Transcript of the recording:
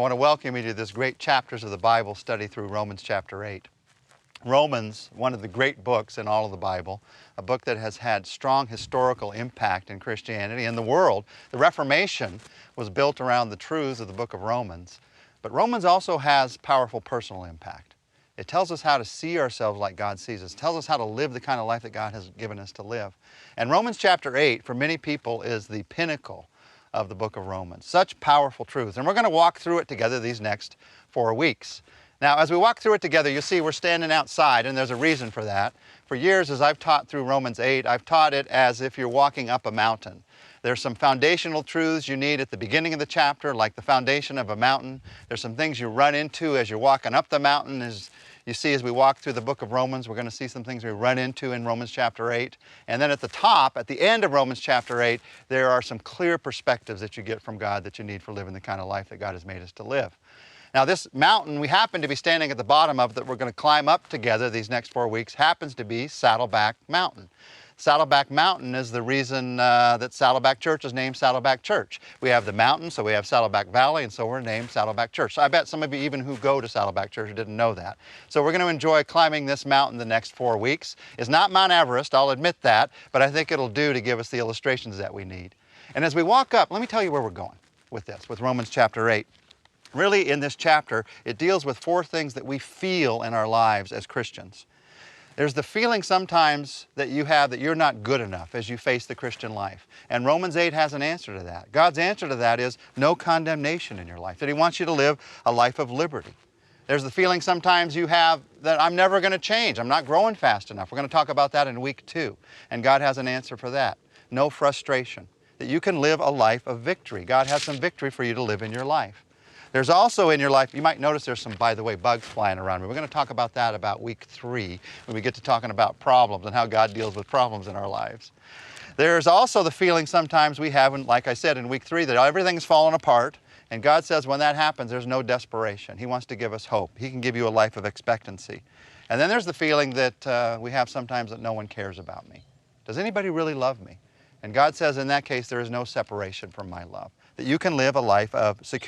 want to welcome you to this great chapters of the Bible study through Romans chapter 8. Romans, one of the great books in all of the Bible, a book that has had strong historical impact in Christianity and the world. The Reformation was built around the truths of the book of Romans, but Romans also has powerful personal impact. It tells us how to see ourselves like God sees us. It tells us how to live the kind of life that God has given us to live. And Romans chapter 8, for many people, is the pinnacle of the book of Romans. Such powerful truths. And we're going to walk through it together these next 4 weeks. Now, as we walk through it together, you'll see we're standing outside, and there's a reason for that. For years, as I've taught through Romans 8, I've taught it as if you're walking up a mountain. There's some foundational truths you need at the beginning of the chapter, like the foundation of a mountain. There's some things you run into as you're walking up the mountain. As you see, as we walk through the book of Romans, we're going to see some things we run into in Romans chapter 8. And then at the top, at the end of Romans chapter 8, there are some clear perspectives that you get from God that you need for living the kind of life that God has made us to live. Now, this mountain we happen to be standing at the bottom of that we're going to climb up together these next 4 weeks happens to be Saddleback Mountain. Saddleback Mountain is the reason that Saddleback Church is named Saddleback Church. We have the mountain, so we have Saddleback Valley, and so we're named Saddleback Church. So I bet some of you even who go to Saddleback Church didn't know that. So we're going to enjoy climbing this mountain the next 4 weeks. It's not Mount Everest, I'll admit that, but I think it'll do to give us the illustrations that we need. And as we walk up, let me tell you where we're going with this, with Romans chapter 8. Really, in this chapter, it deals with 4 things that we feel in our lives as Christians. There's the feeling sometimes that you have that you're not good enough as you face the Christian life. And Romans 8 has an answer to that. God's answer to that is no condemnation in your life, that He wants you to live a life of liberty. There's the feeling sometimes you have that I'm never going to change. I'm not growing fast enough. We're going to talk about that in week 2. And God has an answer for that. No frustration, that you can live a life of victory. God has some victory for you to live in your life. There's also in your life, you might notice there's some, by the way, bugs flying around. We're going to talk about that about week 3 when we get to talking about problems and how God deals with problems in our lives. There's also the feeling sometimes we have, and like I said in week 3, that everything's fallen apart. And God says when that happens, there's no desperation. He wants to give us hope. He can give you a life of expectancy. And then there's the feeling that we have sometimes that no one cares about me. Does anybody really love me? And God says in that case, there is no separation from my love. That you can live a life of security.